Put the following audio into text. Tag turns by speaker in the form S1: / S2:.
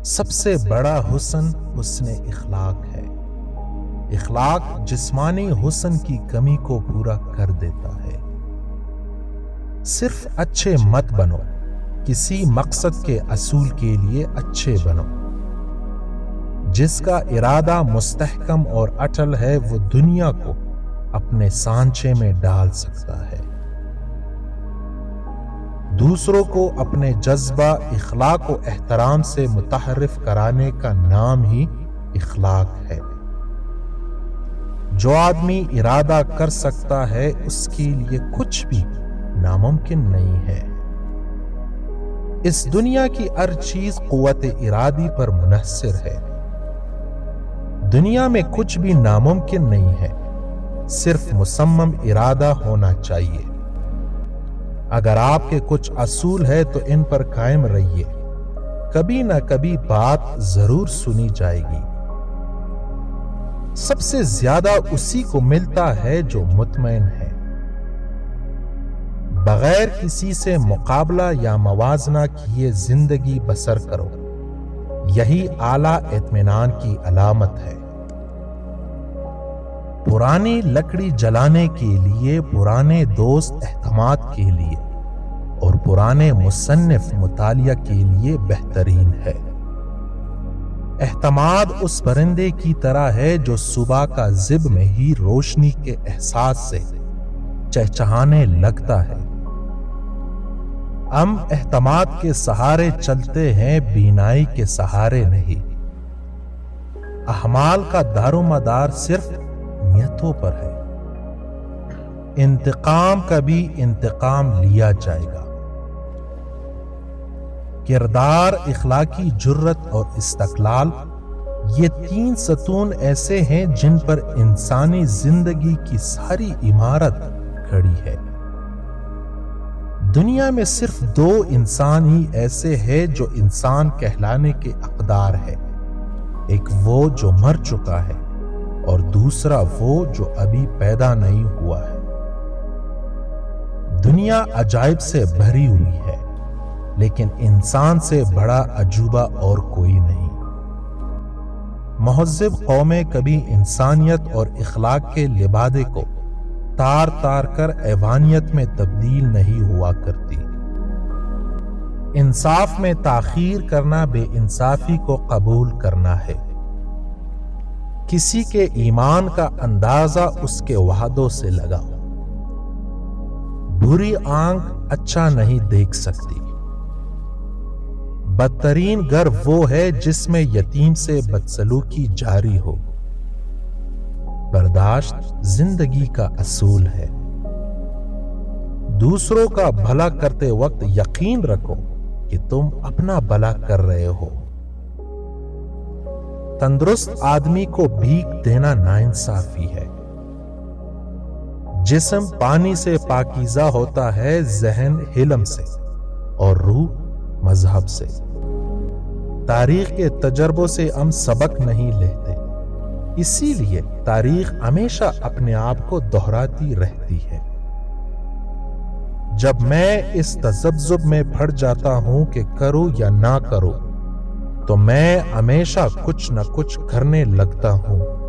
S1: سب سے بڑا حسن حسن اخلاق ہے۔ اخلاق جسمانی حسن کی کمی کو پورا کر دیتا ہے۔ صرف اچھے مت بنو، کسی مقصد کے اصول کے لیے اچھے بنو۔ جس کا ارادہ مستحکم اور اٹل ہے وہ دنیا کو اپنے سانچے میں ڈال سکتا ہے۔ دوسروں کو اپنے جذبہ اخلاق و احترام سے متعارف کرانے کا نام ہی اخلاق ہے۔ جو آدمی ارادہ کر سکتا ہے اس کے لیے کچھ بھی ناممکن نہیں ہے۔ اس دنیا کی ہر چیز قوت ارادی پر منحصر ہے۔ دنیا میں کچھ بھی ناممکن نہیں ہے، صرف مصمم ارادہ ہونا چاہیے۔ اگر آپ کے کچھ اصول ہے تو ان پر قائم رہیے، کبھی نہ کبھی بات ضرور سنی جائے گی۔ سب سے زیادہ اسی کو ملتا ہے جو مطمئن ہے۔ بغیر کسی سے مقابلہ یا موازنہ کیے زندگی بسر کرو، یہی اعلیٰ اطمینان کی علامت ہے۔ پرانی لکڑی جلانے کے لیے پرانے دوست اعتماد کے لیے اور پرانے مصنف مطالعہ کے لیے بہترین ہے۔ اعتماد اس پرندے کی طرح ہے جو صبح کا ذب میں ہی روشنی کے احساس سے چہچہانے لگتا ہے۔ ہم اعتماد کے سہارے چلتے ہیں، بینائی کے سہارے نہیں۔ اعمال کا دار و مدار صرف نیتوں پر ہے۔ انتقام کا بھی انتقام لیا جائے گا۔ کردار، اخلاقی جرت اور استقلال، یہ تین ستون ایسے ہیں جن پر انسانی زندگی کی ساری عمارت کھڑی ہے۔ دنیا میں صرف دو انسان ہی ایسے ہیں جو انسان کہلانے کے حقدار ہے، ایک وہ جو مر چکا ہے اور دوسرا وہ جو ابھی پیدا نہیں ہوا ہے۔ دنیا عجائب سے بھری ہوئی ہے، لیکن انسان سے بڑا عجوبہ اور کوئی نہیں۔ مہذب قومیں کبھی انسانیت اور اخلاق کے لبادے کو تار تار کر ایوانیت میں تبدیل نہیں ہوا کرتی۔ انصاف میں تاخیر کرنا بے انصافی کو قبول کرنا ہے۔ کسی کے ایمان کا اندازہ اس کے وعدوں سے لگاؤ۔ بری آنکھ اچھا نہیں دیکھ سکتی۔ بدترین گھر وہ ہے جس میں یتیم سے بدسلوکی جاری ہو۔ برداشت زندگی کا اصول ہے۔ دوسروں کا بھلا کرتے وقت یقین رکھو کہ تم اپنا بھلا کر رہے ہو۔ تندرست آدمی کو بھیک دینا ناانصافی ہے۔ جسم پانی سے پاکیزہ ہوتا ہے، ذہن علم سے اور روح مذہب سے۔ تاریخ کے تجربوں سے ہم سبق نہیں لیتے، اسی لیے تاریخ ہمیشہ اپنے آپ کو دہراتی رہتی ہے۔ جب میں اس تذبذب میں پڑ جاتا ہوں کہ کروں یا نہ کروں، تو میں ہمیشہ کچھ نہ کچھ کرنے لگتا ہوں۔